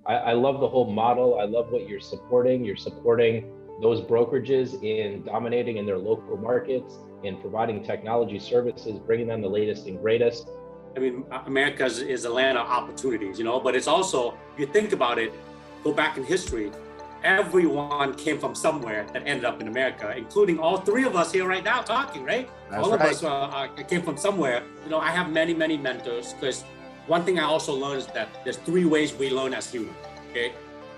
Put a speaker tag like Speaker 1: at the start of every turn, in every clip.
Speaker 1: I love the whole model. I love what you're supporting. You're supporting those brokerages in dominating in their local markets, in providing technology services, bringing them the latest and greatest.
Speaker 2: I mean, America is a land of opportunities, but it's also, if you think about it, go back in history, everyone came from somewhere that ended up in America, including all three of us here right now talking, right?
Speaker 3: That's
Speaker 2: all
Speaker 3: right.
Speaker 2: of us came from somewhere. I have many, many mentors, because one thing I also learned is that there's three ways we learn as humans, okay?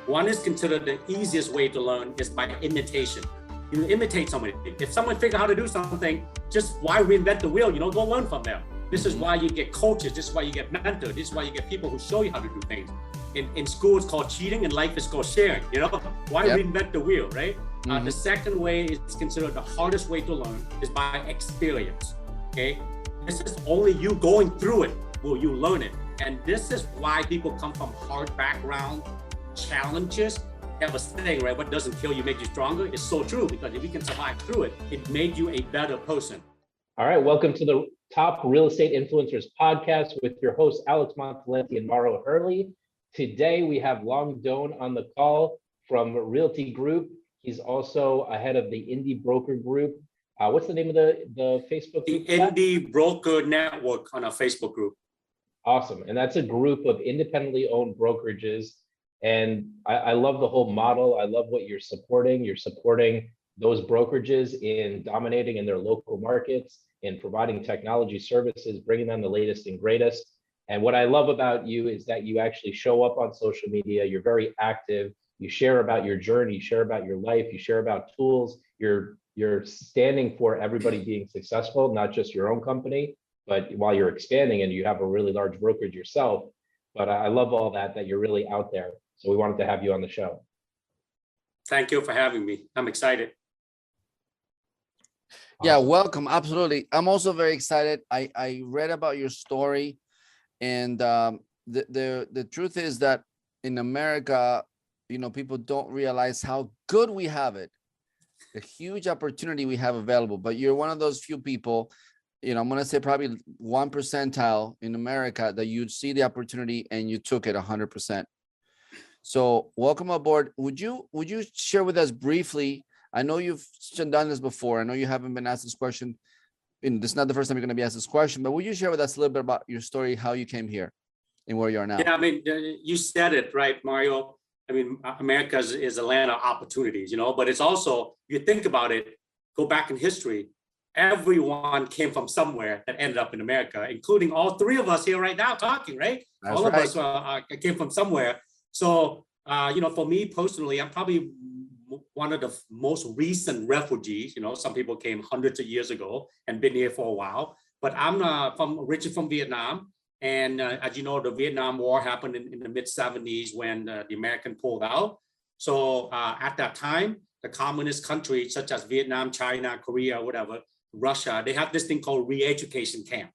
Speaker 2: One is considered the easiest way to learn is by imitation. You imitate somebody. If someone figure out how to do something, just why reinvent the wheel? Go learn from them. This is why you get coaches. This is why you get mentors. This is why you get people who show you how to do things. In school, it's called cheating. In life, it's called sharing. Why reinvent the wheel, right? The second way is considered the hardest way to learn is by experience. Okay, this is only you going through it will you learn it, and this is why people come from hard background challenges. Have a saying, right? What doesn't kill you makes you stronger. It's so true, because if you can survive through it, it made you a better person.
Speaker 1: All right, welcome to the Top Real Estate Influencers podcast with your hosts, Alex Montalenti and Mauro Hurley. Today, we have Long Doan on the call from Realty Group. He's also ahead of the Indie Broker Group. What's the name of the Facebook group?
Speaker 2: The Indie Broker Network on our Facebook group.
Speaker 1: Awesome. And that's a group of independently owned brokerages. And I love the whole model. I love what you're supporting. You're supporting those brokerages in dominating in their local markets, in providing technology services, bringing them the latest and greatest. And what I love about you is that you actually show up on social media. You're very active. You share about your journey, you share about your life, you share about tools. You're standing for everybody being successful, not just your own company, but while you're expanding and you have a really large brokerage yourself. But I love all that you're really out there. So we wanted to have you on the show.
Speaker 2: Thank you for having me. I'm excited.
Speaker 3: Yeah, welcome. Absolutely. I'm also very excited. I read about your story, and the truth is that in America, people don't realize how good we have it, the huge opportunity we have available. But you're one of those few people, I'm going to say probably 1 percentile in America that you see the opportunity and you took it 100%. So welcome aboard. Would you share with us briefly? I know you've done this before. I know you haven't been asked this question. And this is not the first time you're going to be asked this question, but would you share with us a little bit about your story, how you came here and where you are now?
Speaker 2: Yeah, I mean, you said it right, Mario. I mean, America is a land of opportunities, but it's also, if you think about it, go back in history, everyone came from somewhere that ended up in America, including all three of us here right now talking, right?
Speaker 3: That's
Speaker 2: all
Speaker 3: right.
Speaker 2: of us came from somewhere. So, for me personally, I'm probably one of the most recent refugees. Some people came hundreds of years ago and been here for a while, but I'm originally from Vietnam. And as you know, the Vietnam War happened in the mid 70s when the American pulled out. So at that time, the communist countries such as Vietnam, China, Korea, whatever, Russia, they have this thing called re-education camp.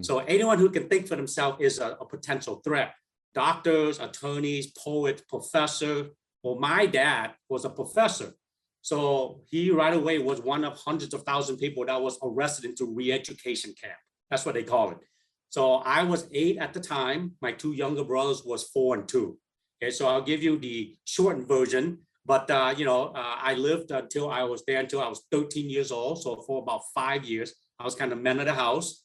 Speaker 2: So anyone who can think for themselves is a potential threat. Doctors, attorneys, poets, professor. Well, my dad was a professor. So he right away was one of hundreds of thousands of people that was arrested into re-education camp. That's what they call it. So I was 8 at the time. My 2 younger brothers was 4 and 2. Okay, so I'll give you the shortened version. But, I lived until I was 13 years old. So for about 5 years, I was kind of man of the house.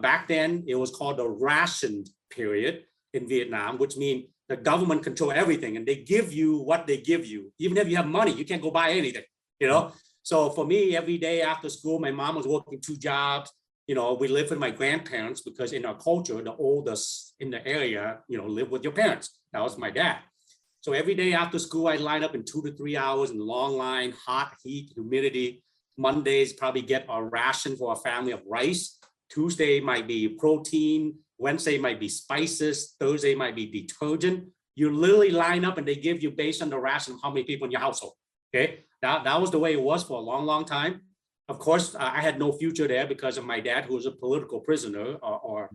Speaker 2: Back then, it was called the rationed period in Vietnam, which means the government control everything and they give you what they give you. Even if you have money, you can't go buy anything, So for me, every day after school, my mom was working 2 jobs. We lived with my grandparents because in our culture, the oldest in the area, live with your parents. That was my dad. So every day after school, I'd line up in 2 to 3 hours in long line, hot, heat, humidity. Mondays, probably get a ration for a family of rice. Tuesday might be protein. Wednesday might be spices. Thursday might be detergent. You literally line up and they give you based on the ration of how many people in your household. Okay, that was the way it was for a long, long time. Of course, I had no future there because of my dad, who was a political prisoner or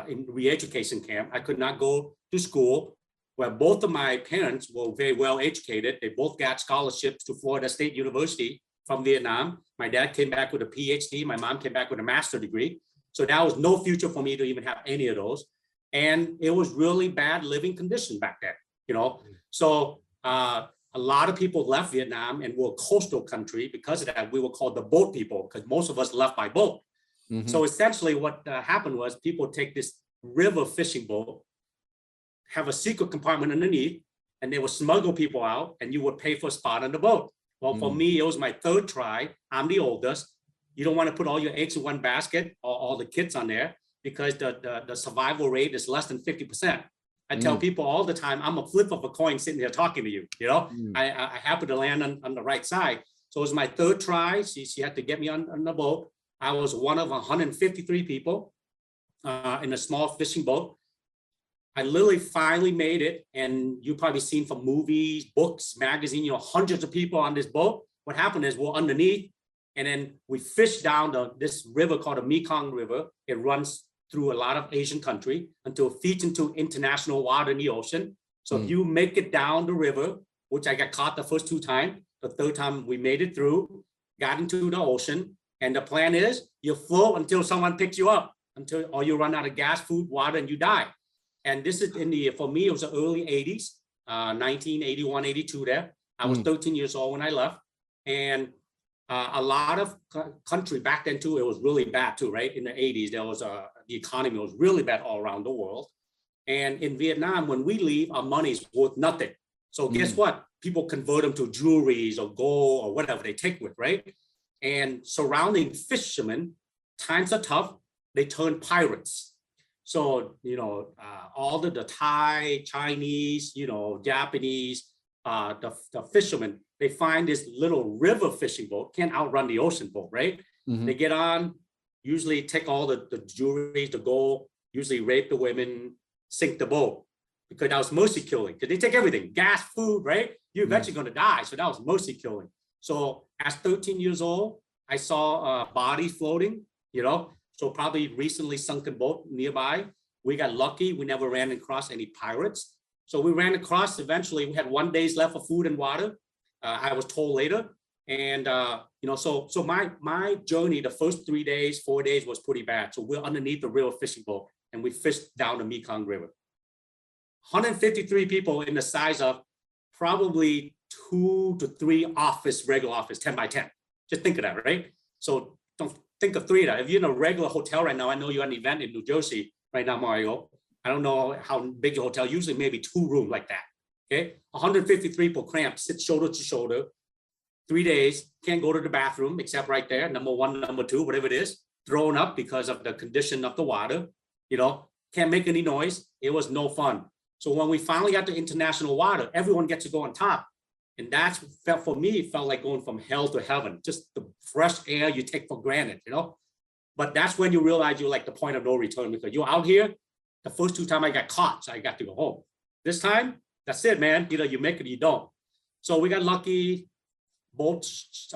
Speaker 2: in re-education camp. I could not go to school. Well, both of my parents were very well educated. They both got scholarships to Florida State University from Vietnam. My dad came back with a PhD. My mom came back with a master's degree. So that was no future for me to even have any of those. And it was really bad living condition back then. you know. So a lot of people left Vietnam and were a coastal country. Because of that, we were called the boat people, because most of us left by boat. So essentially what happened was people take this river fishing boat, have a secret compartment underneath, and they would smuggle people out, and you would pay for a spot on the boat. Well, for me, it was my third try. I'm the oldest. You don't want to put all your eggs in one basket, or all the kids on there, because the survival rate is less than 50%. I tell people all the time, I'm a flip of a coin sitting here talking to you, you know. I happened to land on the right side. So it was my third try. She had to get me on the boat. I was one of 153 people in a small fishing boat. I literally finally made it, and you probably seen from movies, books, magazine, you know, hundreds of people on this boat. What happened is we're underneath, and then we fished down this river called the Mekong River. It runs through a lot of Asian country until it feeds into international water in the ocean. So if you make it down the river, which I got caught the first 2 times, the third time we made it through, got into the ocean, and the plan is you float until someone picks you up, or you run out of gas, food, water, and you die. And this is for me, it was the early 80s, 1981, 82 there. I was 13 years old when I left. And a lot of country back then too, it was really bad too, right? In the 80s, there was the economy was really bad all around the world. And in Vietnam, when we leave, our money is worth nothing. So guess what? People convert them to jewelries or gold or whatever they take with, right? And surrounding fishermen, times are tough, they turn pirates. So, you know, all the Thai, Chinese, you know, Japanese, the fishermen, they find this little river fishing boat, can't outrun the ocean boat, right? They get on, usually take all the jewelry, the gold, usually rape the women, sink the boat, because that was mercy killing, because they take everything, gas, food, right? You're eventually going to die. So that was mercy killing. So as 13 years old, I saw a body floating, you know, so probably recently sunken boat nearby. We got lucky. We never ran across any pirates. So we ran across, eventually we had 1 day's left of food and water. I was told later. And, you know, so my journey, the first 3 days, 4 days was pretty bad. So we're underneath the river fishing boat, and we fished down the Mekong River. 153 people in the size of probably 2 to 3 regular office, 10 by 10. Just think of that, right? So don't think of 3 of that. If you're in a regular hotel right now, I know you're at an event in New Jersey right now, Mario. I don't know how big your hotel, usually maybe 2 rooms like that, okay? 153 people cramped, sit shoulder to shoulder, 3 days, can't go to the bathroom except right there, number 1, number 2, whatever it is, thrown up because of the condition of the water, you know, can't make any noise. It was no fun. So when we finally got to international water, everyone gets to go on top. And that's for me, it felt like going from hell to heaven, just the fresh air you take for granted, you know? But that's when you realize you're like the point of no return, because you're out here. The first 2 times I got caught, so I got to go home. This time, that's it, man. Either you make it or you don't. So we got lucky. Boats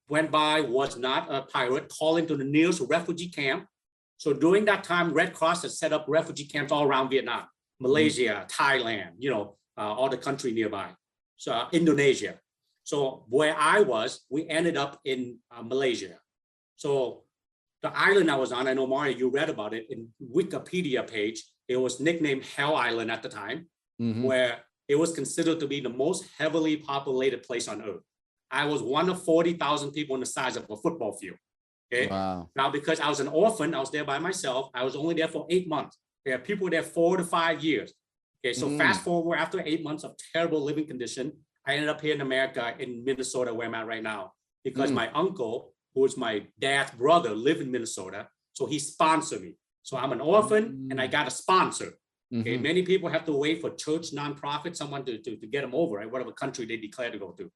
Speaker 2: went by, was not a pirate, calling to the nearest refugee camp. So during that time, Red Cross has set up refugee camps all around Vietnam, Malaysia, Thailand, you know, all the country nearby. So Indonesia. So where I was, we ended up in Malaysia. So the island I was on, I know Mario, you read about it in Wikipedia page. It was nicknamed Hell Island at the time, where it was considered to be the most heavily populated place on earth. I was one of 40,000 people in the size of a football field. Okay.
Speaker 3: Wow.
Speaker 2: Now, because I was an orphan, I was there by myself. I was only there for 8 months. There are people there 4 to 5 years. Okay. So fast forward, after 8 months of terrible living condition, I ended up here in America, in Minnesota, where I'm at right now, because my uncle, who was my dad's brother, lived in Minnesota. So he sponsored me. So I'm an orphan and I got a sponsor. Okay. Many people have to wait for church, nonprofit, someone to get them over, right? Whatever country they declare to go to.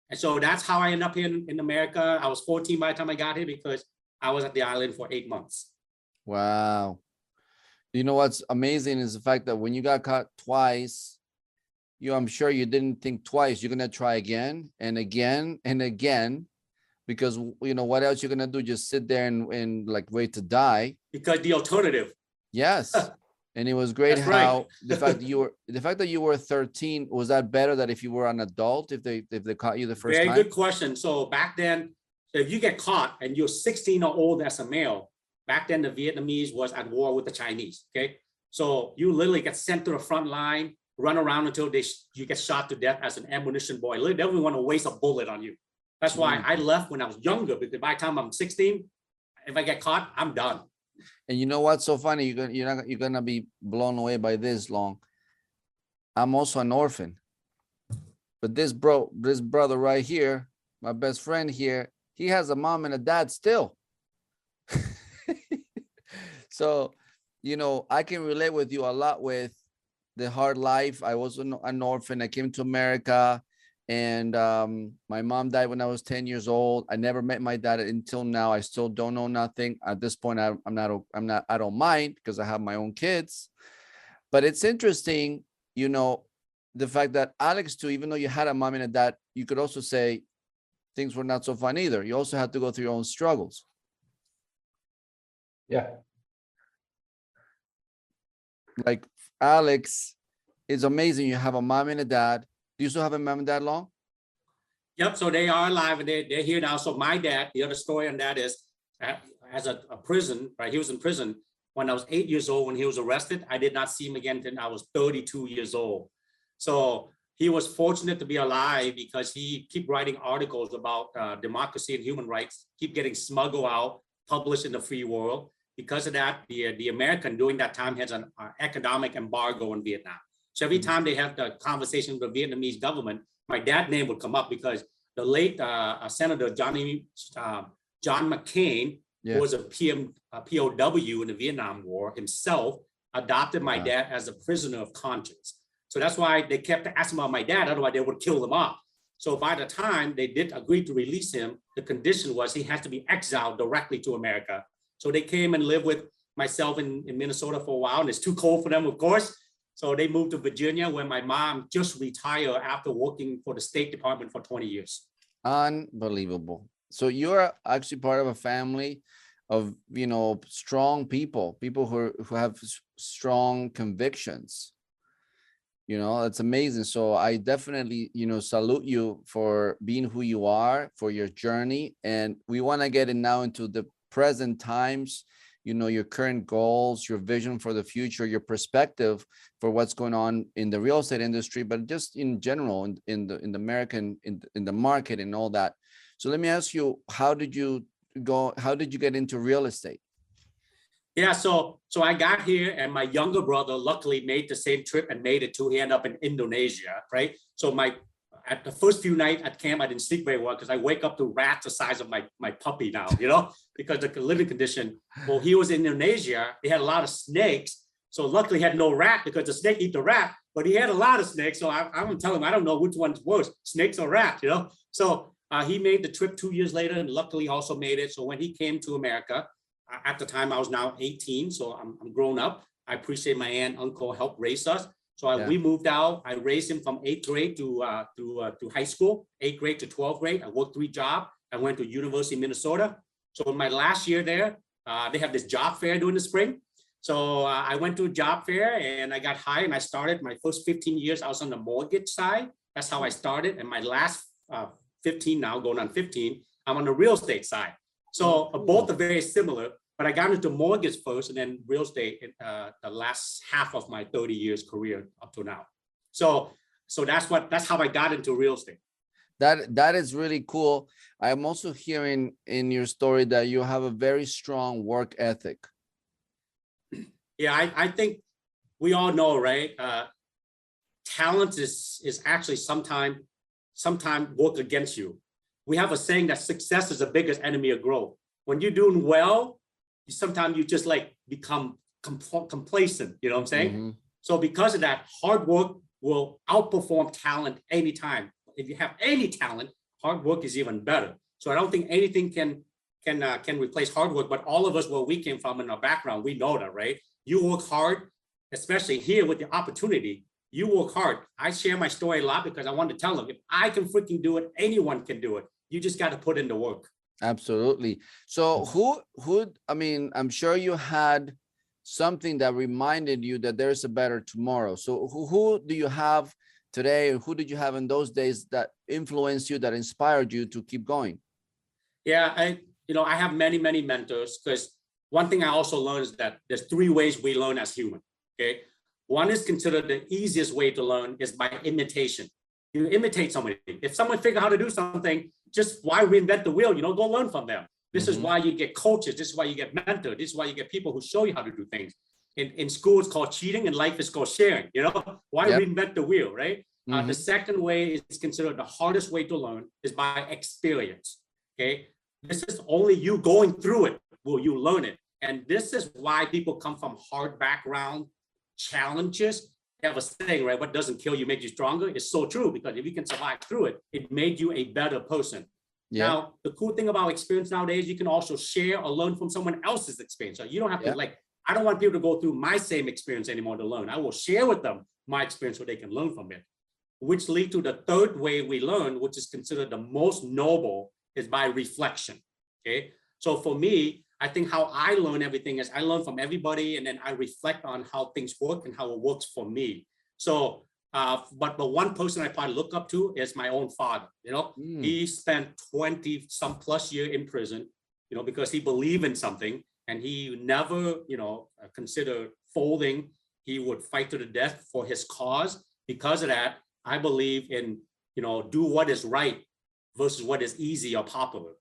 Speaker 2: And so that's how I ended up here in America. I was 14 by the time I got here, because I was at the island for 8 months.
Speaker 3: Wow. You know what's amazing is the fact that when you got caught twice, I'm sure you didn't think twice. You're going to try again and again and again, because, you know, what else you're going to do? Just sit there and like wait to die.
Speaker 2: Because the alternative.
Speaker 3: Yes. And it was great.
Speaker 2: That's
Speaker 3: how
Speaker 2: right.
Speaker 3: the fact that you were 13, was that better than if you were an adult, if they caught you the first time?
Speaker 2: Very good question. So back then, if you get caught and you're 16 or older as a male, back then the Vietnamese was at war with the Chinese. Okay. So you literally get sent to the front line. run around until you get shot to death as an ammunition boy. They don't want to waste a bullet on you. That's why I left when I was younger, because by the time I'm 16, if I get caught, I'm done.
Speaker 3: And you know what's so funny? You're gonna be blown away by this, Long. I'm also an orphan, but this brother right here, my best friend here, he has a mom and a dad still. So, I can relate with you a lot with the hard life. I was an orphan. I came to America, and my mom died when I was 10 years old. I never met my dad until now. I still don't know nothing at this point. I don't mind, because I have my own kids. But it's interesting, the fact that Alex too, even though you had a mom and a dad, you could also say things were not so fun either. You also had to go through your own struggles.
Speaker 1: Yeah.
Speaker 3: Like Alex, it's amazing. You have a mom and a dad. Do you still have a mom and dad, Long?
Speaker 2: Yep. So they are alive and they're here now. So my dad, the other story on that is, as a prison, right? He was in prison when I was 8 years old. When he was arrested, I did not see him again until I was 32 years old. So he was fortunate to be alive, because he keep writing articles about democracy and human rights, keep getting smuggled out, published in the free world. Because of that, the American during that time has an economic embargo in Vietnam. So every time they have the conversation with the Vietnamese government, my dad's name would come up, because the late Senator John McCain, who was a POW in the Vietnam War himself, adopted my dad as a prisoner of conscience. So that's why they kept asking about my dad, otherwise they would kill him off. So by the time they did agree to release him, the condition was he had to be exiled directly to America. So they came and lived with myself in Minnesota for a while, and it's too cold for them, of course. So they moved to Virginia, where my mom just retired after working for the State Department for 20 years.
Speaker 3: Unbelievable. So you're actually part of a family of, strong people who have strong convictions. That's amazing. So I definitely, salute you for being who you are, for your journey. And we want to get in now into the present times, your current goals, your vision for the future, your perspective for what's going on in the real estate industry, but just in general in the American, in the market and all that. So let me ask you, how did you get into real estate?
Speaker 2: Yeah, so I got here, and my younger brother luckily made the same trip and made it too. He ended up in Indonesia, right? So at the first few nights at camp, I didn't sleep very well, because I wake up to rats the size of my puppy now, because of the living condition. Well, he was in Indonesia. He had a lot of snakes. So luckily he had no rat, because the snake eat the rat, but he had a lot of snakes. So I'm telling him, I don't know which one's worse, snakes or rat, So he made the trip 2 years later, and luckily also made it. So when he came to America, at the time I was now 18, so I'm grown up. I appreciate my aunt, uncle helped raise us. So we moved out. I raised him from 8th grade to high school, 8th grade to 12th grade. I worked 3 jobs. I went to University of Minnesota. So in my last year there, they have this job fair during the spring. So I went to a job fair and I got hired, and I started my first 15 years. I was on the mortgage side. That's how I started. And my last 15 now, going on 15, I'm on the real estate side. So both are very similar. But I got into mortgage first, and then real estate the last half of my 30 years career up to now. So that's how I got into real estate.
Speaker 3: That is really cool. I'm also hearing in your story that you have a very strong work ethic.
Speaker 2: Yeah, I think we all know, right? Talent is actually sometimes work against you. We have a saying that success is the biggest enemy of growth. When you're doing well, sometimes you just become complacent, you know what I'm saying? Mm-hmm. So because of that, hard work will outperform talent anytime. If you have any talent, hard work is even better. So I don't think anything can replace hard work, but all of us, where we came from in our background, we know that, right? You work hard, especially here with the opportunity, you work hard. I share my story a lot because I want to tell them, if I can freaking do it, anyone can do it. You just got to put in the work.
Speaker 3: Absolutely. So I'm sure you had something that reminded you that there's a better tomorrow. So who do you have today, or who did you have in those days that influenced you, that inspired you to keep going?
Speaker 2: Yeah, I have many mentors, because one thing I also learned is that there's 3 ways we learn as human. Okay. One is considered the easiest way to learn is by imitation. You imitate somebody. If someone figure out how to do something, just why reinvent the wheel? Go learn from them. This is why you get coaches. This is why you get mentors. This is why you get people who show you how to do things. In school, it's called cheating. In life, it's called sharing. Why reinvent the wheel, right? The second way is considered the hardest way to learn is by experience. Okay, this is only you going through it will you learn it. And this is why people come from hard background challenges. They have a saying, right? What doesn't kill you makes you stronger. It's so true, because if you can survive through it, it made you a better person. Yeah. Now, the cool thing about experience nowadays, you can also share or learn from someone else's experience. So you don't have to I don't want people to go through my same experience anymore to learn. I will share with them my experience so they can learn from it, which leads to the third way we learn, which is considered the most noble, is by reflection. Okay. So for me, I think how I learn everything is I learn from everybody, and then I reflect on how things work and how it works for me. So, but the one person I probably look up to is my own father. He spent 20 some plus year in prison, because he believed in something, and he never, considered folding. He would fight to the death for his cause. Because of that, I believe in, do what is right versus what is easy or popular.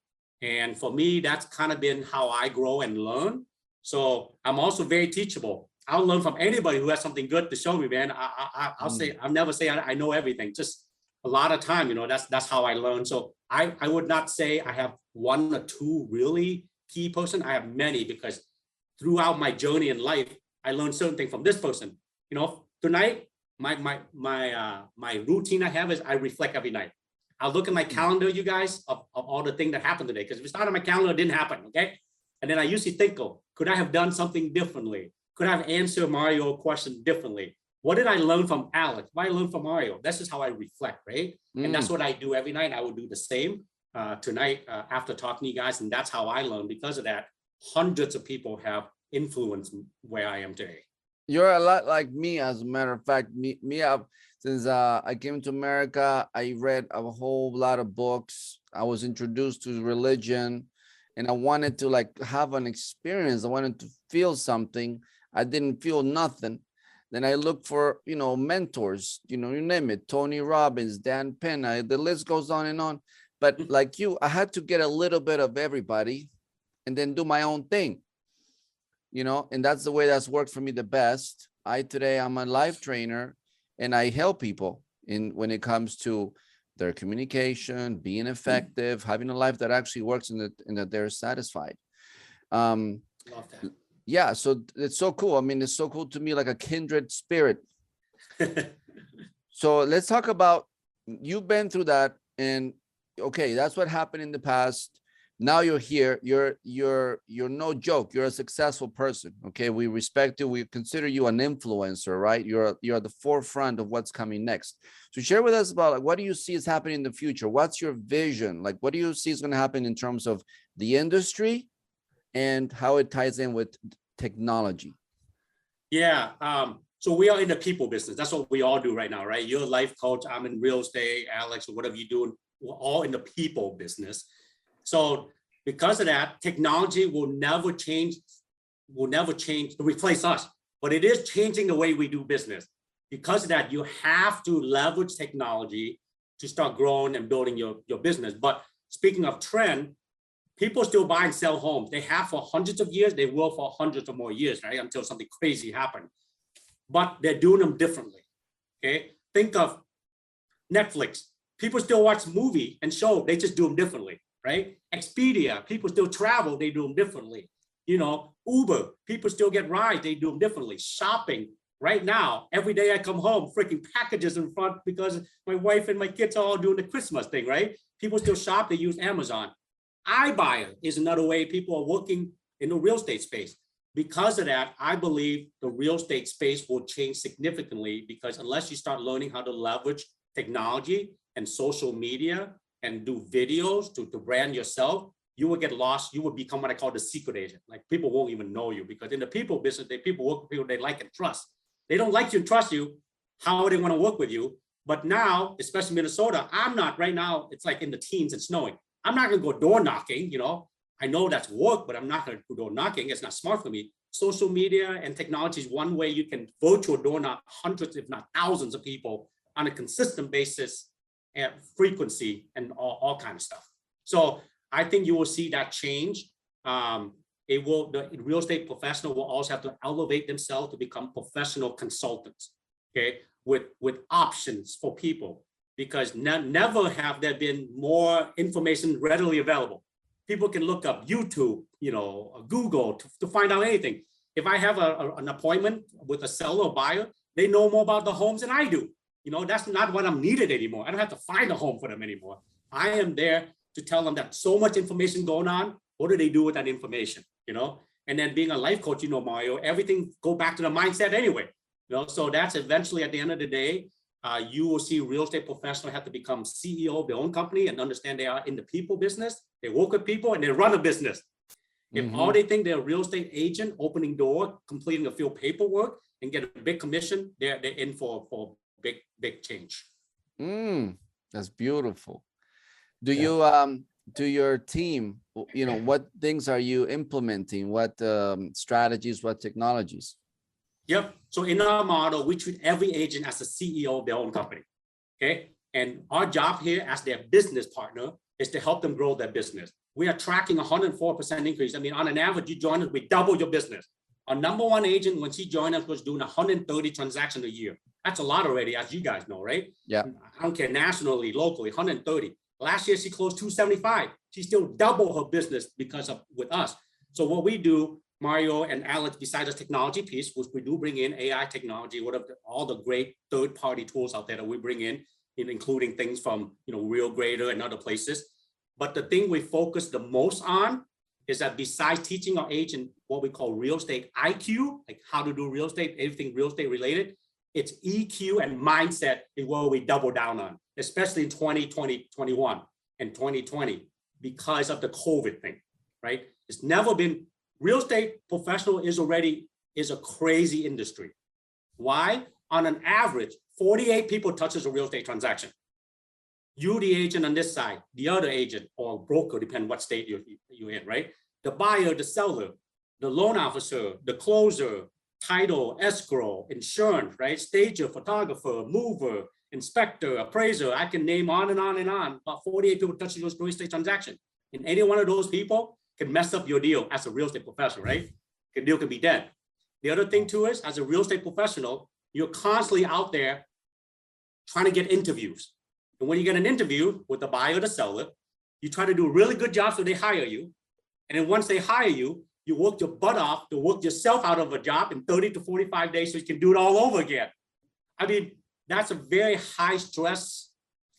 Speaker 2: And for me, that's kind of been how I grow and learn. So I'm also very teachable. I'll learn from anybody who has something good to show me, man. I'll never say I know everything. Just a lot of time, that's how I learn. So I would not say I have one or two really key person. I have many, because throughout my journey in life, I learned certain things from this person. Tonight, my routine I have is I reflect every night. I'll look at my calendar, you guys, of all the things that happened today. Because if it's not on my calendar, it didn't happen, okay? And then I usually think, could I have done something differently? Could I have answered Mario a question differently? What did I learn from Alex? What did I learn from Mario? This is how I reflect, right? And that's what I do every night. I will do the same tonight after talking to you guys. And that's how I learn. Because of that, hundreds of people have influenced where I am today.
Speaker 3: You're a lot like me, as a matter of fact. Since I came to America, I read a whole lot of books. I was introduced to religion, and I wanted to have an experience. I wanted to feel something. I didn't feel nothing. Then I looked for, mentors, you name it, Tony Robbins, Dan Penn, the list goes on and on. But like you, I had to get a little bit of everybody and then do my own thing, and that's the way that's worked for me the best. Today I'm a life trainer, and I help people when it comes to their communication, being effective, having a life that actually works, and that they're satisfied.
Speaker 2: Love that.
Speaker 3: Yeah, so it's so cool. I mean, it's so cool to me, like a kindred spirit. So let's talk about, you've been through that, and okay, that's what happened in the past. Now you're here. You're no joke. You're a successful person. Okay, we respect you. We consider you an influencer, right? You're at the forefront of what's coming next. So share with us about what do you see is happening in the future? What's your vision? What do you see is going to happen in terms of the industry and how it ties in with technology?
Speaker 2: Yeah. So we are in the people business. That's what we all do right now, right? You're a life coach. I'm in real estate, Alex, or whatever you're doing. We're all in the people business. So because of that, technology will never change to replace us, but it is changing the way we do business. Because of that, you have to leverage technology to start growing and building your business. But speaking of trend, people still buy and sell homes. They have for hundreds of years. They will for hundreds of more years, right? Until something crazy happens. But they're doing them differently, okay? Think of Netflix. People still watch movie and show. They just do them differently, right? Expedia, people still travel. They do them differently. Uber, people still get rides. They do them differently. Shopping, right now, every day I come home, freaking packages in front because my wife and my kids are all doing the Christmas thing, right? People still shop. They use Amazon. iBuyer is another way people are working in the real estate space. Because of that, I believe the real estate space will change significantly, because unless you start learning how to leverage technology and social media and do videos to brand yourself, you will get lost. You will become what I call the secret agent. Like, people won't even know you, because in the people business, people work with people they like and trust. They don't like you and trust you. How are they want to work with you? But now, especially Minnesota, I'm not right now. It's like in the teens and snowing. I'm not going to go door knocking, I know that's work, but I'm not going to go door knocking. It's not smart for me. social media and technology is one way you can virtual door knock hundreds, if not thousands of people on a consistent basis and frequency and all kind of stuff. So I think you will see that change. The real estate professional will also have to elevate themselves to become professional consultants, okay, with options for people, because never have there been more information readily available. People can look up YouTube, Google to find out anything. If I have an appointment with a seller or buyer, they know more about the homes than I do. That's not what I'm needed anymore. I don't have to find a home for them anymore. I am there to tell them that so much information going on. What do they do with that information? And then being a life coach, Mario, everything go back to the mindset anyway. So that's eventually at the end of the day, you will see real estate professionals have to become CEO of their own company and understand they are in the people business. They work with people and they run a business. If all they think they're a real estate agent, opening door, completing a few paperwork and get a big commission, they're in for big change.
Speaker 3: That's beautiful. Do you to your team, what things are you implementing? What strategies, what technologies?
Speaker 2: Yep. So in our model, we treat every agent as a CEO of their own company. Okay. And our job here as their business partner is to help them grow their business. We are tracking 104% increase. I mean, on an average, you join us, we double your business. Our number one agent, when she joined us, was doing 130 transactions a year. That's a lot already, as you guys know, right?
Speaker 3: Yeah.
Speaker 2: I don't care, nationally, locally, 130. Last year, she closed 275. She still doubled her business with us. So what we do, Mario and Alex, besides the technology piece, which we do bring in AI technology, all the great third-party tools out there that we bring in including things from RealGrader and other places. But the thing we focus the most on is that besides teaching our agent what we call real estate IQ, like how to do real estate, everything real estate related, it's EQ and mindset is what we double down on, especially in 2020, 21 and 2020 because of the COVID thing, right? It's never been, real estate professional is a crazy industry. Why? On an average, 48 people touches a real estate transaction. You, the agent on this side, the other agent or broker, depending what state you're in, right? The buyer, the seller, the loan officer, the closer, title, escrow, insurance, right? Stager, photographer, mover, inspector, appraiser. I can name on and on and on. About 48 people touching those real estate transactions. And any one of those people can mess up your deal as a real estate professional, right? The deal can be dead. The other thing too is, as a real estate professional, you're constantly out there trying to get interviews. And when you get an interview with the buyer or the seller, you try to do a really good job so they hire you. And then once they hire you, you work your butt off to work yourself out of a job in 30 to 45 days so you can do it all over again. I mean, that's a very high stress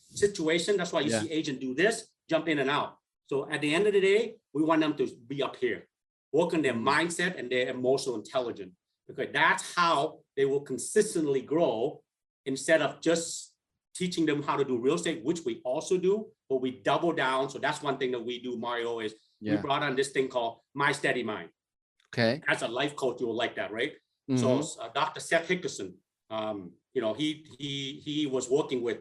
Speaker 2: situation. That's why you see agents do this, jump in and out. So at the end of the day, we want them to be up here, work on their mindset and their emotional intelligence, because that's how they will consistently grow instead of just teaching them how to do real estate, which we also do, but we double down. So that's one thing that we do, Mario, is we brought on this thing called My Steady Mind. Okay. As a life coach, you will like that, right? So Dr. Seth Hickerson, he was working with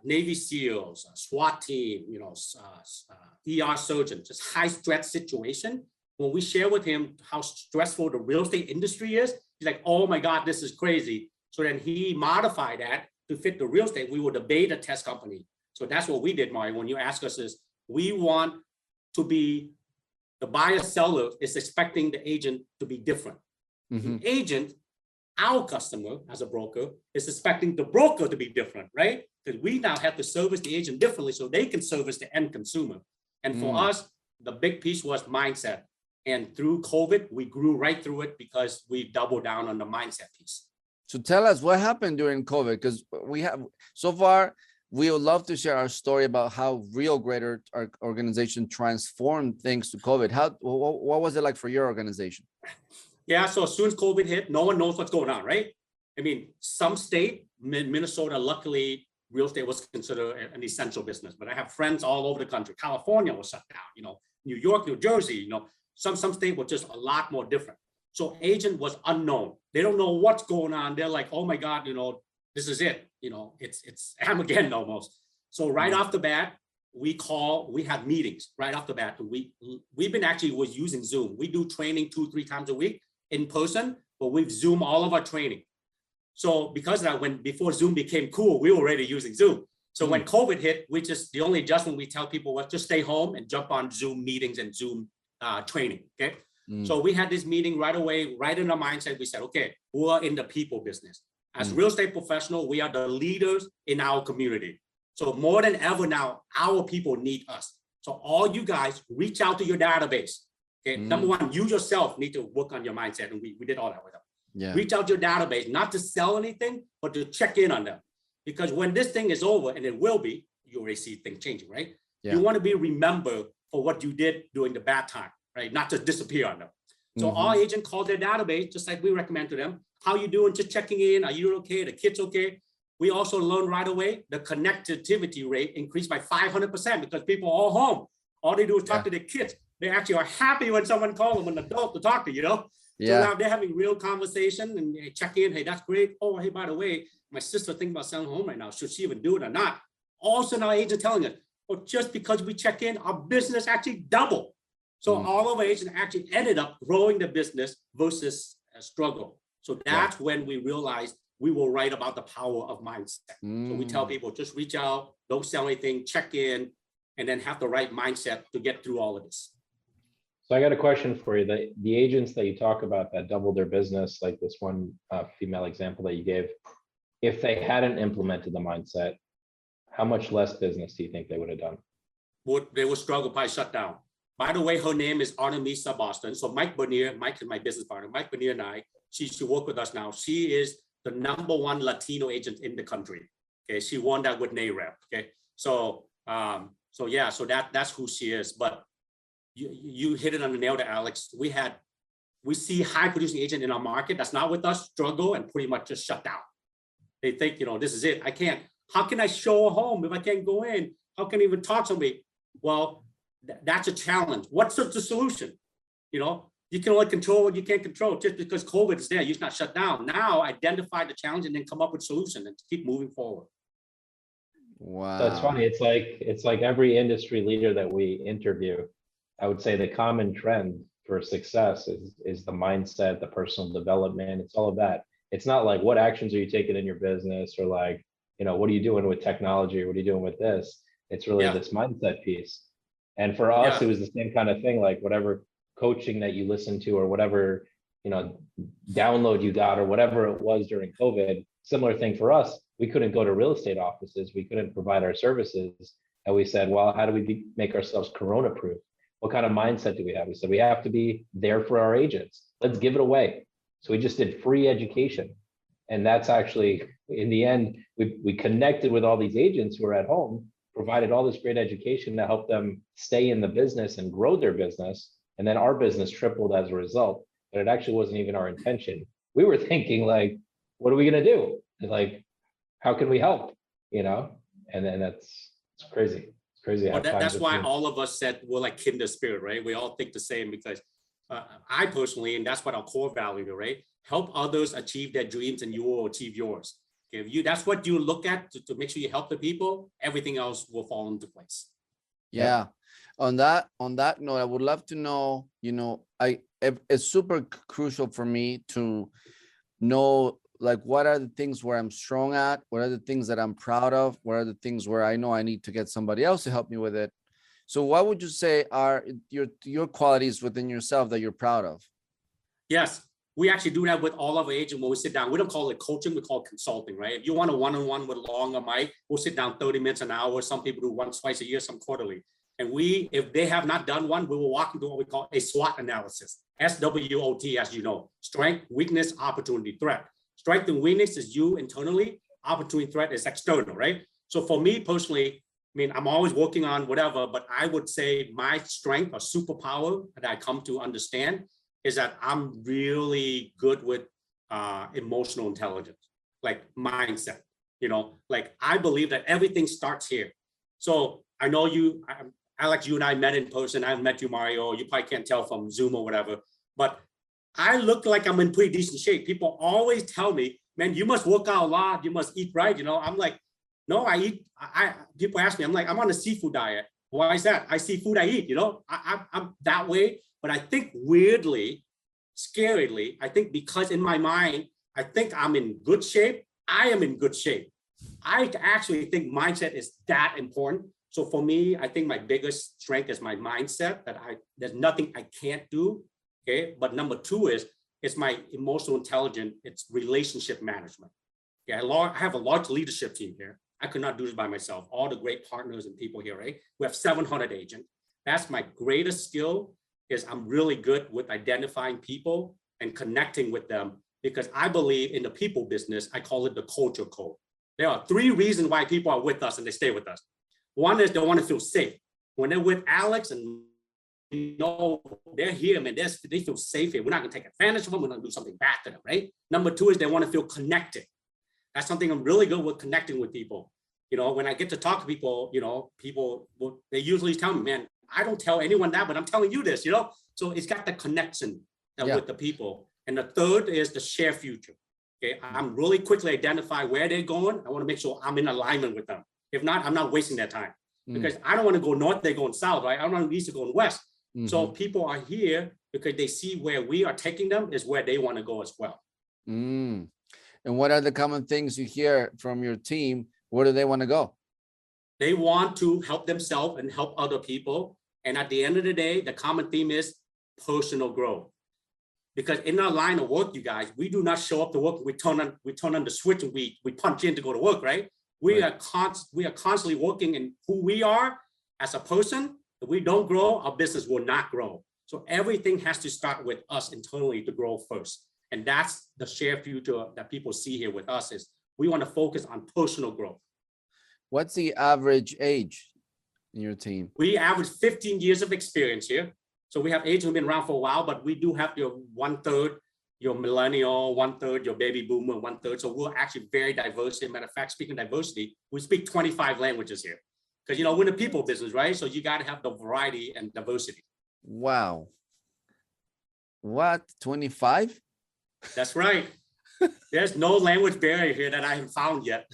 Speaker 2: Navy SEALs, SWAT team, ER surgeons, just high stress situation. When we share with him how stressful the real estate industry is, he's like, oh my God, this is crazy. So then he modified that to fit the real estate. We were the beta test company. So that's what we did, Mario. When you ask us is, we want to be, the buyer seller is expecting the agent to be different. The agent, our customer as a broker, is expecting the broker to be different, right? Because we now have to service the agent differently so they can service the end consumer. And for us, the big piece was mindset. And through COVID, we grew right through it because we doubled down on the mindset piece.
Speaker 3: So tell us what happened during COVID, because we have, so far, we would love to share our story about how RealGrader, our organization, transformed things to COVID. What was it like for your organization?
Speaker 2: Yeah, so as soon as COVID hit, no one knows what's going on, right? I mean, some state, Minnesota, luckily, real estate was considered an essential business, but I have friends all over the country. California was shut down, New York, New Jersey, some state was just a lot more different. So agent was unknown. They don't know what's going on. They're like, oh my God, this is it. It's Armageddon almost. So right off the bat, we had meetings right off the bat. We've been actually was using Zoom. We do training 2-3 times a week in person, but we've Zoom all of our training. So because of that, before Zoom became cool, we were already using Zoom. So when COVID hit, the only adjustment we tell people was just stay home and jump on Zoom meetings and Zoom training. Okay. So we had this meeting right away, right in our mindset. We said, okay, we're in the people business. As real estate professional, we are the leaders in our community. So more than ever now, our people need us. So all you guys reach out to your database. Okay. Number one, you yourself need to work on your mindset. And we did all that with them.
Speaker 3: Yeah.
Speaker 2: Reach out to your database, not to sell anything, but to check in on them. Because when this thing is over, and it will be, you already see things changing, right? Yeah. You want to be remembered for what you did during the bad time, right? Not just disappear on them. So all agents call their database, just like we recommend to them. How you doing? Just checking in. Are you okay? The kids okay? We also learned right away, the connectivity rate increased by 500% because people are all home. All they do is talk to their kids. They actually are happy when someone calls them, an adult to talk to, you know? So now they're having real conversation and they check in. Hey, that's great. Oh, hey, by the way, my sister thinking about selling home right now. Should she even do it or not? Also now agents telling us, well, just because we check in, our business actually doubled. So all of our agents actually ended up growing the business versus a struggle. So that's when we realized we were right about the power of mindset. So we tell people, just reach out, don't sell anything, check in, and then have the right mindset to get through all of this.
Speaker 1: So I got a question for you. The agents that you talk about that doubled their business, like this one female example that you gave, if they hadn't implemented the mindset, how much less business do you think they would have done?
Speaker 2: They would struggle, probably shut down. By the way, her name is Artemisa Boston. So Mike Bernier, Mike is my business partner. Mike Bernier and I, she work with us now. She is the #1 Latino agent in the country. Okay, she won that with NAREP. Okay, so that's who she is. But you hit it on the nail there, Alex. We see high producing agent in our market that's not with us struggle and pretty much just shut down. They think, this is it. I can't. How can I show a home if I can't go in? How can I even talk to somebody? Well, that's a challenge. What's the solution? You can only control what you can't control. Just because COVID is there, you're not shut down. Now identify the challenge and then come up with solution and keep moving forward.
Speaker 3: Wow.
Speaker 1: That's funny. It's like every industry leader that we interview, I would say the common trend for success is the mindset, the personal development. It's all of that. It's not like what actions are you taking in your business or like, what are you doing with technology or what are you doing with this? It's really this mindset piece. And for us, it was the same kind of thing, like whatever coaching that you listened to or whatever, download you got or whatever it was during COVID, similar thing for us. We couldn't go to real estate offices. We couldn't provide our services. And we said, well, how do we make ourselves Corona proof? What kind of mindset do we have? We said, we have to be there for our agents. Let's give it away. So we just did free education. And that's actually, in the end, we connected with all these agents who are at home, provided all this great education to help them stay in the business and grow their business. And then our business tripled as a result, but it actually wasn't even our intention. We were thinking like, what are we gonna do? And like, how can we help? And then it's crazy. It's crazy.
Speaker 2: Well, that's why all of us said we're like kindred spirit, right? We all think the same because I personally, and that's what our core value, right? Help others achieve their dreams and you will achieve yours. If that's what you look at to make sure you help the people, everything else will fall into place.
Speaker 3: Yeah. On that note, I would love to know, it's super crucial for me to know, like, what are the things where I'm strong at? What are the things that I'm proud of? What are the things where I know I need to get somebody else to help me with it? So what would you say are your qualities within yourself that you're proud of?
Speaker 2: Yes, we actually do that with all of our agents when we sit down. We don't call it coaching, we call it consulting, right? If you want a one-on-one with Long or Mike, we'll sit down 30 minutes, an hour. Some people do once, twice a year, some quarterly. And if they have not done one, we will walk into what we call a SWOT analysis. SWOT, as you know, strength, weakness, opportunity, threat. Strength and weakness is you internally, opportunity, threat is external, right? So for me personally, I'm always working on whatever, but I would say my strength or superpower that I come to understand is that I'm really good with emotional intelligence, like mindset, like I believe that everything starts here. So I know Alex, you and I met in person. I met you, Mario. You probably can't tell from Zoom or whatever, but I look like I'm in pretty decent shape. People always tell me, man, you must work out a lot. You must eat right. I'm like, No, I eat. People ask me, I'm like, I'm on a seafood diet. Why is that? I see food I eat. I'm that way. But I think weirdly, scarily, I think because in my mind, I think I'm in good shape. I am in good shape. I actually think mindset is that important. So for me, I think my biggest strength is my mindset, that there's nothing I can't do. Okay. But number two is it's my emotional intelligence. It's relationship management. Yeah, I have a large leadership team here. I could not do this by myself. All the great partners and people here, right? We have 700 agents. That's my greatest skill, is I'm really good with identifying people and connecting with them, because I believe in the people business. I call it the culture code. There are 3 reasons why people are with us and they stay with us. One is they want to feel safe. When they're with Alex and they're here, man, they feel safe here. We're not going to take advantage of them. We're going to do something bad to them, right? Number 2 is they want to feel connected. That's something I'm really good with, connecting with people. When I get to talk to people, they usually tell me, man, I don't tell anyone that, but I'm telling you this, So it's got the connection with the people. And the third is the share future. Okay, I'm really quickly identify where they're going. I want to make sure I'm in alignment with them. If not, I'm not wasting their time, because I don't want to go north, they're going south, right? I don't want east to go west. So people are here because they see where we are taking them is where they want to go as well.
Speaker 3: And what are the common things you hear from your team? Where do they want to go?
Speaker 2: They want to help themselves and help other people. And at the end of the day, the common theme is personal growth. Because in our line of work, you guys, we do not show up to work. We turn on the switch and we punch in to go to work, right? We are constantly working in who we are as a person. If we don't grow, our business will not grow. So everything has to start with us internally to grow first. And that's the shared future that people see here with us, is we want to focus on personal growth.
Speaker 3: What's the average age in your team?
Speaker 2: We average 15 years of experience here. So we have agents who've been around for a while, but we do have your 1/3, your millennial, 1/3, your baby boomer, 1/3. So we're actually very diverse. As a matter of fact, speaking of diversity, we speak 25 languages here. Because, we're in the people business, right? So you got to have the variety and diversity.
Speaker 3: Wow. What, 25?
Speaker 2: That's right. There's no language barrier here that I haven't found yet.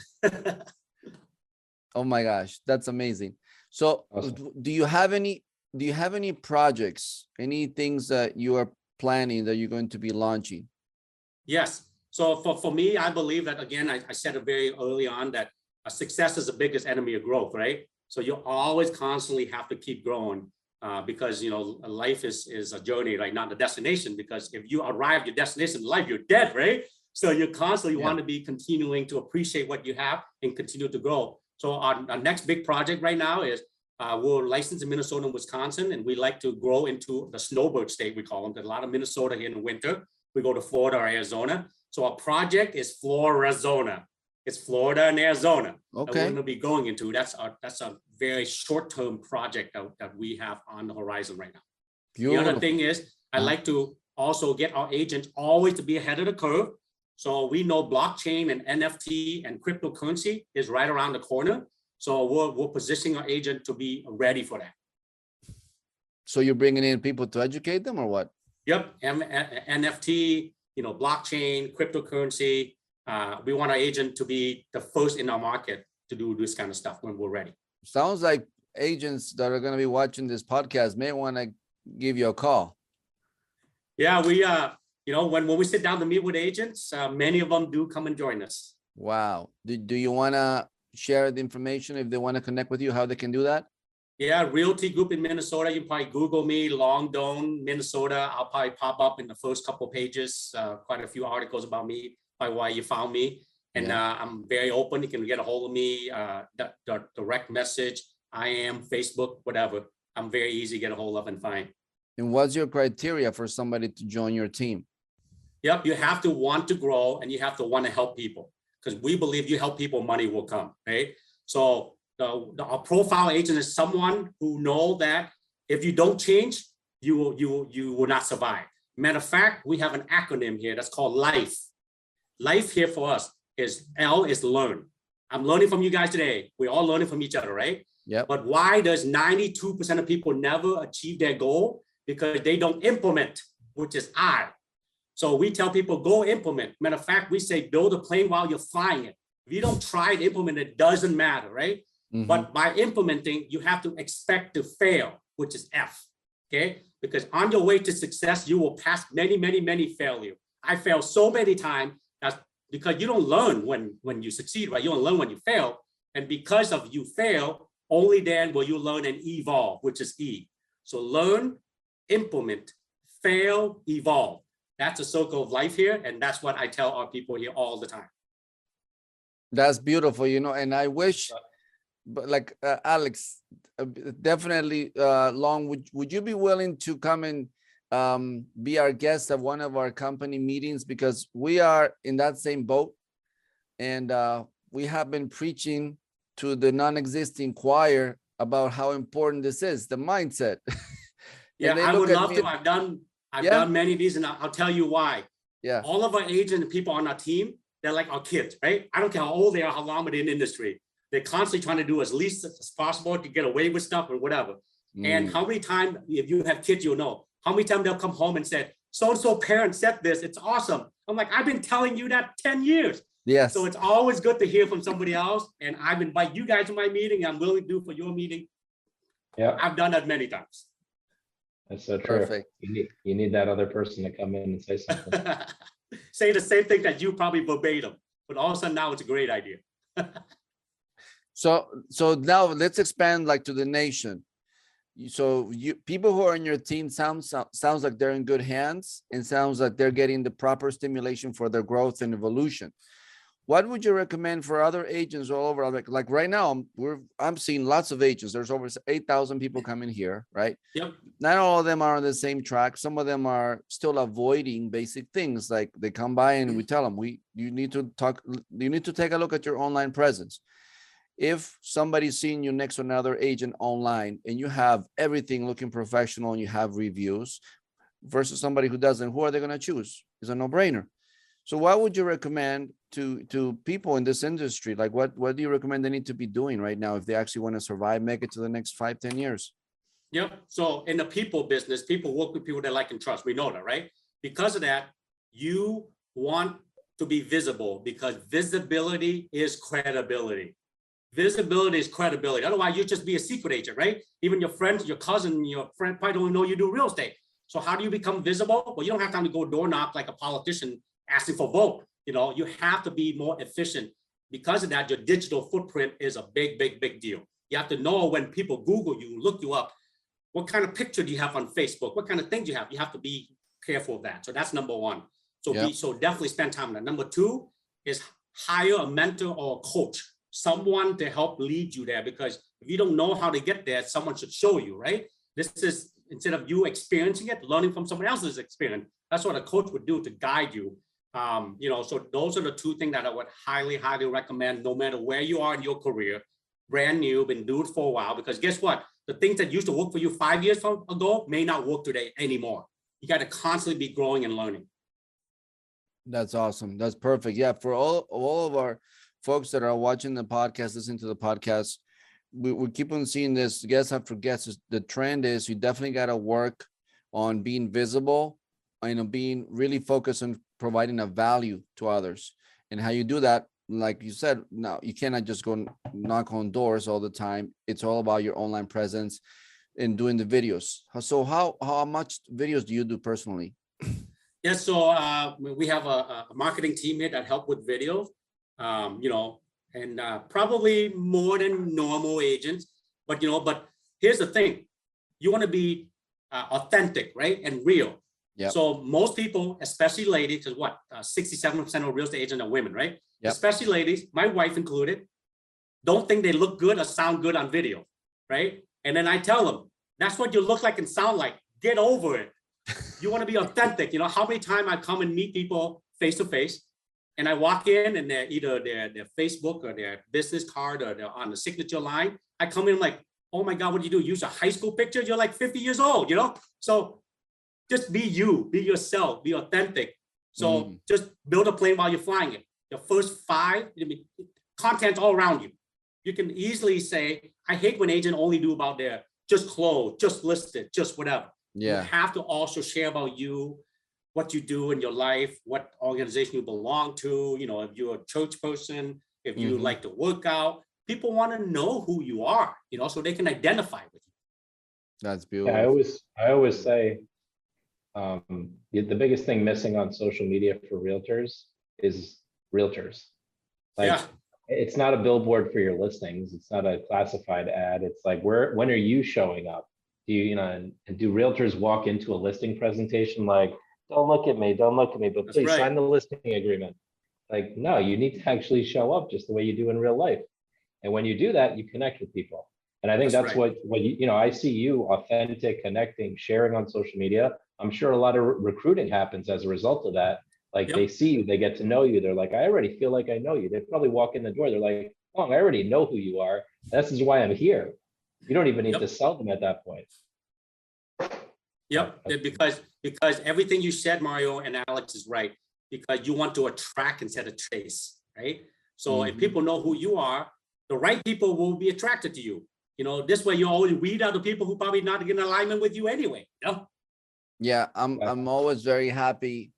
Speaker 3: Oh my gosh, that's amazing. So
Speaker 1: Awesome.
Speaker 3: do you have any projects, any things that you are planning that you're going to be launching?
Speaker 2: Yes. So for me, I believe that, again, I said it very early on, that success is the biggest enemy of growth, right? So you always constantly have to keep growing, because, life is a journey, right? Not a destination, because if you arrive at your destination in life, you're dead, right? So you constantly want to be continuing to appreciate what you have and continue to grow. So our next big project right now is we're licensed in Minnesota and Wisconsin, and we like to grow into the snowbird state, we call them. There's a lot of Minnesota here in the winter. We go to Florida or Arizona. So our project is Florizona. It's Florida and Arizona.
Speaker 3: Okay.
Speaker 2: That we're going to be going into. That's a very short-term project that we have on the horizon right now.
Speaker 3: Beautiful.
Speaker 2: The other thing is, I like to also get our agents always to be ahead of the curve. So we know blockchain and NFT and cryptocurrency is right around the corner. So we're positioning our agent to be ready for that.
Speaker 3: So you're bringing in people to educate them, or what?
Speaker 2: Yep, NFT, blockchain, cryptocurrency. We want our agent to be the first in our market to do this kind of stuff when we're ready.
Speaker 3: Sounds like agents that are going to be watching this podcast may want to give you a call.
Speaker 2: Yeah, we when we sit down to meet with agents, many of them do come and join us.
Speaker 3: Wow. Do you want to share the information if they want to connect with you, how they can do that?
Speaker 2: Yeah, Realty Group in Minnesota. You probably Google me, Long Doan, Minnesota. I'll probably pop up in the first couple of pages. Quite a few articles about me, by why you found me. And I'm very open. You can get a hold of me, the direct message. I am Facebook, whatever. I'm very easy to get a hold of and find.
Speaker 3: And what's your criteria for somebody to join your team?
Speaker 2: Yep, you have to want to grow and you have to want to help people, because we believe you help people, money will come, right? So a profile agent is someone who know that if you don't change, you will not survive. Matter of fact, we have an acronym here that's called LIFE. LIFE here for us is L is learn. I'm learning from you guys today. We're all learning from each other, right?
Speaker 3: Yeah.
Speaker 2: But why does 92% of people never achieve their goal? Because they don't implement, which is I. So we tell people, go implement. Matter of fact, we say, build a plane while you're flying it. If you don't try to implement it, doesn't matter, right?
Speaker 3: Mhm.
Speaker 2: But by implementing, you have to expect to fail, which is F. Okay, because on your way to success, you will pass many, many, many failures. I failed so many times. That's because you don't learn when you succeed, right? You don't learn when you fail. And because of you fail, only then will you learn and evolve, which is E. So learn, implement, fail, evolve. That's a circle of life here. And that's what I tell our people here all the time.
Speaker 3: That's beautiful, and I wish, but like Alex, definitely, Long, would you be willing to come and be our guest at one of our company meetings? Because we are in that same boat, and we have been preaching to the non-existing choir about how important this is, the mindset.
Speaker 2: Yeah, I would love to. I've done many of these, and I'll tell you why.
Speaker 3: Yeah.
Speaker 2: All of our agents and people on our team, they're like our kids, right? I don't care how old they are, how long they're in the industry. They're constantly trying to do as least as possible to get away with stuff or whatever. And how many times, if you have kids, you'll know, how many times they'll come home and say, so-and-so parent said this, it's awesome. I'm like, I've been telling you that 10 years.
Speaker 3: Yes.
Speaker 2: So it's always good to hear from somebody else. And I've invited you guys to my meeting. I'm willing to do for your meeting.
Speaker 1: Yeah,
Speaker 2: I've done that many times.
Speaker 1: that's so true.
Speaker 3: Perfect.
Speaker 1: You need that other person to come in and say something.
Speaker 2: Say the same thing that you probably verbatim, but all of a sudden now it's a great idea.
Speaker 3: So now let's expand like to the nation. So people who are in your team sounds like they're in good hands, and sounds like they're getting the proper stimulation for their growth and evolution. What would you recommend for other agents all over? Like right now, I'm seeing lots of agents. There's over 8,000 people coming here, right?
Speaker 2: Yep.
Speaker 3: Not all of them are on the same track. Some of them are still avoiding basic things. Like they come by and we tell them, you need to take a look at your online presence. If somebody's seeing you next to another agent online and you have everything looking professional and you have reviews versus somebody who doesn't, who are they going to choose? It's a no-brainer. So what would you recommend to people in this industry? Like what do you recommend they need to be doing right now if they actually want to survive, make it to the next 5-10 years?
Speaker 2: Yep. So in the people business, people work with people they like and trust. We know that, right? Because of that, you want to be visible because visibility is credibility. Visibility is credibility. Otherwise, you just be a secret agent, right? Even your friends, your cousin, your friend probably don't know you do real estate. So how do you become visible? Well, you don't have time to go door knock like a politician asking for vote. You have to be more efficient. Because of that, your digital footprint is a big, big, big deal. You have to know when people Google you, look you up, what kind of picture do you have on Facebook? What kind of things you have? You have to be careful of that. So that's number one. So definitely spend time on that. Number two is hire a mentor or a coach, someone to help lead you there. Because if you don't know how to get there, someone should show you, right? This is, instead of you experiencing it, learning from someone else's experience. That's what a coach would do to guide you. So those are the two things that I would highly, highly recommend, no matter where you are in your career, brand new, been doing it for a while, because guess what? The things that used to work for you 5 years ago may not work today anymore. You got to constantly be growing and learning.
Speaker 3: That's awesome. That's perfect. Yeah. For all of our folks that are watching the podcast, listening to the podcast, we keep on seeing this guest after guest. The trend is you definitely got to work on being visible, being really focused on providing a value to others. And how you do that, like you said, now you cannot just go knock on doors all the time. It's all about your online presence and doing the videos. So how much videos do you do personally?
Speaker 2: Yes, so we have a marketing team here that help with videos, and probably more than normal agents. But here's the thing: you want to be authentic, right, and real.
Speaker 3: Yep.
Speaker 2: So most people, especially ladies, because 67% of real estate agents are women, right?
Speaker 3: Yep.
Speaker 2: Especially ladies, my wife included, don't think they look good or sound good on video, right? And then I tell them, that's what you look like and sound like. Get over it. You want to be authentic. How many times I come and meet people face to face, and I walk in and they're either their Facebook or their business card or they're on the signature line. I come in like, oh my God, what do you do? Use a high school picture? You're like 50 years old, So just be you, be yourself, be authentic. So just build a plane while you're flying it. The first 5, content all around you. You can easily say, I hate when agents only do about their just close, just listed, just whatever.
Speaker 3: Yeah.
Speaker 2: You have to also share about you, what you do in your life, what organization you belong to, if you're a church person, if you
Speaker 3: Mhm.
Speaker 2: like to work out. People want to know who you are, you know, so they can identify with you.
Speaker 3: That's
Speaker 1: Yeah,
Speaker 3: beautiful.
Speaker 1: I always say, the biggest thing missing on social media for realtors is realtors. Like,
Speaker 2: Yeah,
Speaker 1: it's not a billboard for your listings. It's not a classified ad. It's like, when are you showing up? Do you, and do realtors walk into a listing presentation like, don't look at me, don't look at me, but
Speaker 2: that's
Speaker 1: please
Speaker 2: right.
Speaker 1: sign the listing agreement? Like, no, you need to actually show up just the way you do in real life. And when you do that, you connect with people. And I think
Speaker 2: That's
Speaker 1: that's
Speaker 2: right.
Speaker 1: what I see you authentic, connecting, sharing on social media. I'm sure a lot of recruiting happens as a result of that. Like, they
Speaker 2: Yep.
Speaker 1: see you, they get to know you. They're like, I already feel like I know you. They probably walk in the door. They're like, oh, I already know who you are. This is why I'm here. You don't even need to
Speaker 2: Yep.
Speaker 1: sell them at that point.
Speaker 2: Yep. Because everything you said, Mario and Alex, is right. Because you want to attract instead of chase, right? So if
Speaker 3: Mhm.
Speaker 2: people know who you are, the right people will be attracted to you. You know, this way you always weed out the people who probably not in alignment with you anyway. You know?
Speaker 3: Yeah, I'm always very happy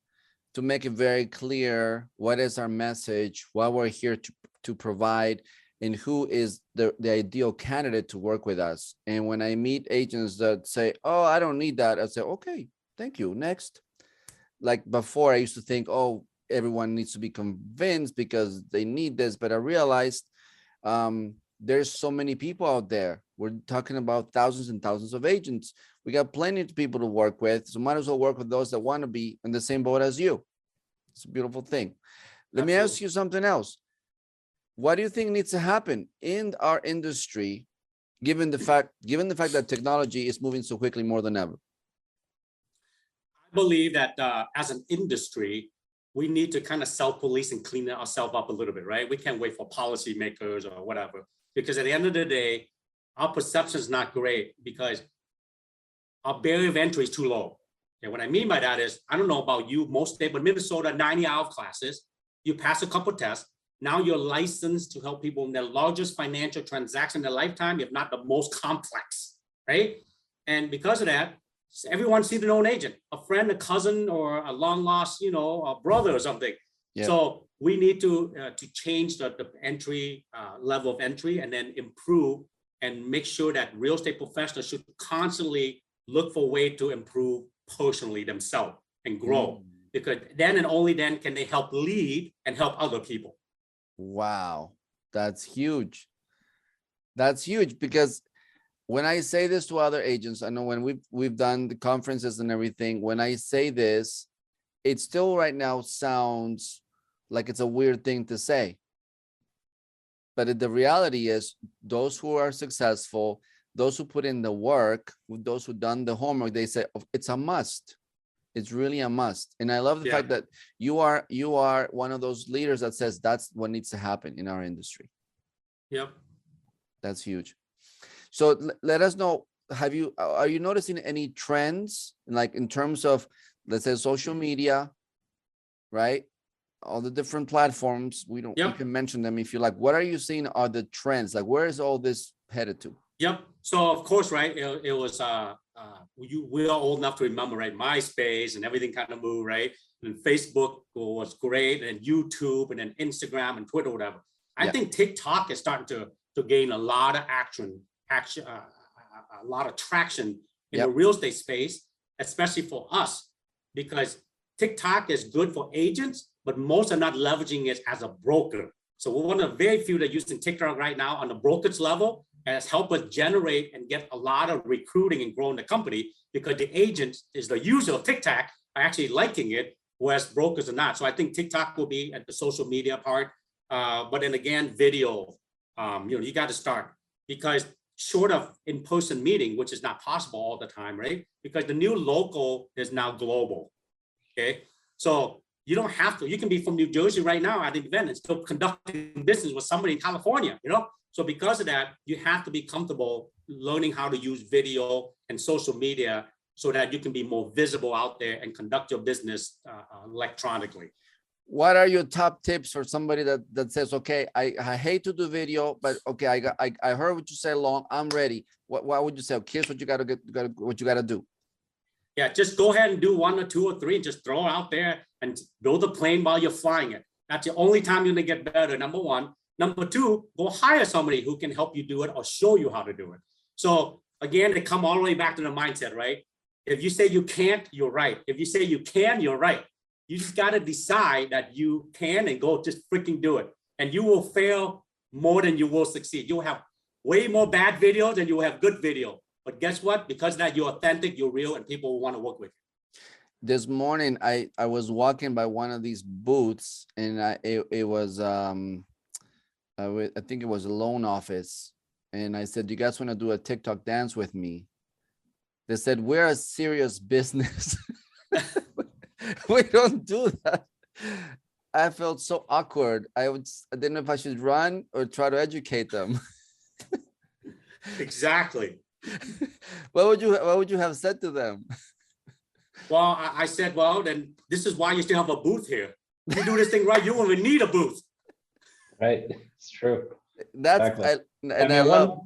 Speaker 3: to make it very clear what is our message, what we're here to provide, and who is the ideal candidate to work with us. And when I meet agents that say, oh, I don't need that, I say, okay, thank you, next. Like before, I used to think, oh, everyone needs to be convinced because they need this, but I realized there's so many people out there. We're talking about thousands and thousands of agents. We got plenty of people to work with, so might as well work with those that want to be in the same boat as you. It's a beautiful thing. Let me ask you something else. What do you think needs to happen in our industry, given the fact that technology is moving so quickly more than ever?
Speaker 2: I believe that as an industry, we need to kind of self-police and clean ourselves up a little bit, right? We can't wait for policymakers or whatever, because at the end of the day, our perception is not great because our barrier of entry is too low. And what I mean by that is, I don't know about you, most states, but Minnesota, 90 out of classes, you pass a couple tests, now you're licensed to help people in their largest financial transaction in their lifetime, if not the most complex, right? And because of that, everyone sees their own agent, a friend, a cousin, or a long lost, a brother or something.
Speaker 3: Yeah.
Speaker 2: So we need to change the entry level of entry and then improve and make sure that real estate professionals should constantly look for a way to improve personally themselves and grow, because then and only then can they help lead and help other people.
Speaker 3: Wow, that's huge. That's huge, because when I say this to other agents, I know when we've done the conferences and everything, when I say this, it still right now sounds like it's a weird thing to say. But the reality is, those who are successful, those who put in the work, those who done the homework, they say it's a must. It's really a must. And I love the fact that you are one of those leaders that says that's what needs to happen in our industry.
Speaker 2: Yep.
Speaker 3: That's huge. So let us know, are you noticing any trends, like in terms of, let's say, social media, right? All the different platforms, we can mention them if you like. What are you seeing are the trends? Like, where is all this headed to?
Speaker 2: Yep. So of course, right, it was we are old enough to remember, right? MySpace and everything kind of moved, right? And Facebook was great, and YouTube, and then Instagram and Twitter, whatever. I think TikTok is starting to gain a lot of a lot of traction in the real estate space, especially for us, because TikTok is good for agents, but most are not leveraging it as a broker. So we're one of the very few that are using TikTok right now on the brokerage level, and has helped us generate and get a lot of recruiting and growing the company, because the agent is the user of TikTok are actually liking it, whereas brokers are not. So I think TikTok will be at the social media part. But then again, video, you got to start, because short of in-person meeting, which is not possible all the time, right? Because the new local is now global, okay? So you don't have to, you can be from New Jersey right now at an event and still conducting business with somebody in California, So because of that, you have to be comfortable learning how to use video and social media so that you can be more visible out there and conduct your business electronically.
Speaker 3: What are your top tips for somebody that says, okay, I hate to do video, but okay, I heard what you said, Long, I'm ready. What would you say? Here's what you gotta do.
Speaker 2: Yeah, just go ahead and do 1 or 2 or 3, and just throw it out there and build a plane while you're flying it. That's the only time you're gonna get better. Number one. Number two, go hire somebody who can help you do it or show you how to do it. So again, they come all the way back to the mindset, right? If you say you can't, you're right. If you say you can, you're right. You just got to decide that you can and go just freaking do it. And you will fail more than you will succeed. You'll have way more bad videos than you will have good video. But guess what? Because of that you're authentic, you're real, and people will want to work with you.
Speaker 3: This morning, I was walking by one of these booths, and it was I think it was a loan office, and I said, "You guys want to do a TikTok dance with me?" They said, "We're a serious business. We don't do that." I felt so awkward. I didn't know if I should run or try to educate them.
Speaker 2: Exactly.
Speaker 3: What would you have said to them?
Speaker 2: Well, I said, well, then this is why you still have a booth here. If you do this thing right, you won't even need a booth.
Speaker 1: Right, it's true.
Speaker 3: That's
Speaker 1: Exactly.
Speaker 3: and I
Speaker 1: mean,
Speaker 3: love.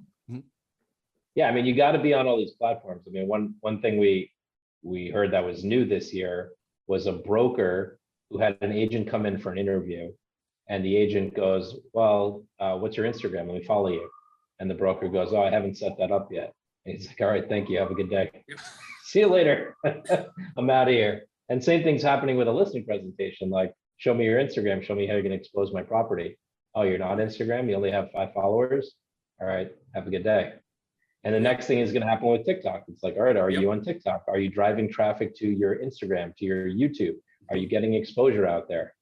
Speaker 1: Yeah, I mean, you got to be on all these platforms. I mean, one thing we heard that was new this year was a broker who had an agent come in for an interview, and the agent goes, "Well, what's your Instagram? Let me follow you." And the broker goes, "Oh, I haven't set that up yet." And he's like, "All right, thank you. Have a good day. See you later. I'm out of here." And same thing's happening with a listing presentation. Like, show me your Instagram. Show me how you're going to expose my property. Oh, you're not on Instagram. You only have 5 followers. All right, have a good day. And the next thing is going to happen with TikTok. It's like, all right, are you on TikTok? Are you driving traffic to your Instagram, to your YouTube? Are you getting exposure out there?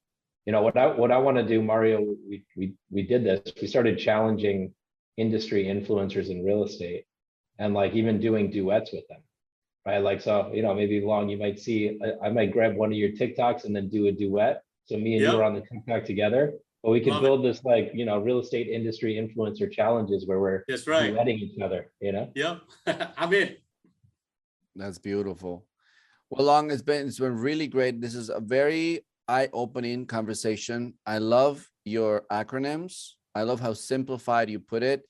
Speaker 1: You know, what I want to do, Mario, we did this. We started challenging industry influencers in real estate, and like even doing duets with them, right? Like, so, you know, maybe Long, you might see, I might grab one of your TikToks and then do a duet. So me and you are on the TikTok together, but we could build this, like, you know, real estate industry influencer challenges where we're duetting each other, you know?
Speaker 2: Yeah, I'm in.
Speaker 3: That's beautiful. Well, Long, it's been really great. This is a very eye-opening conversation. I love your acronyms. I love how simplified you put it.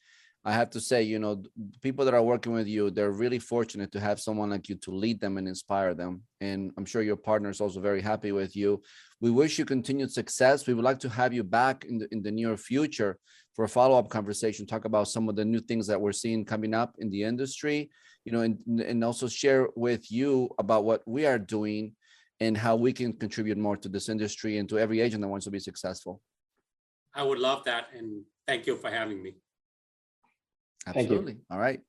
Speaker 3: I have to say, you know, people that are working with you, they're really fortunate to have someone like you to lead them and inspire them. And I'm sure your partner is also very happy with you. We wish you continued success. We would like to have you back in the near future for a follow-up conversation, talk about some of the new things that we're seeing coming up in the industry, you know, and also share with you about what we are doing and how we can contribute more to this industry and to every agent that wants to be successful.
Speaker 2: I would love that. And thank you for having me.
Speaker 3: Absolutely. All right.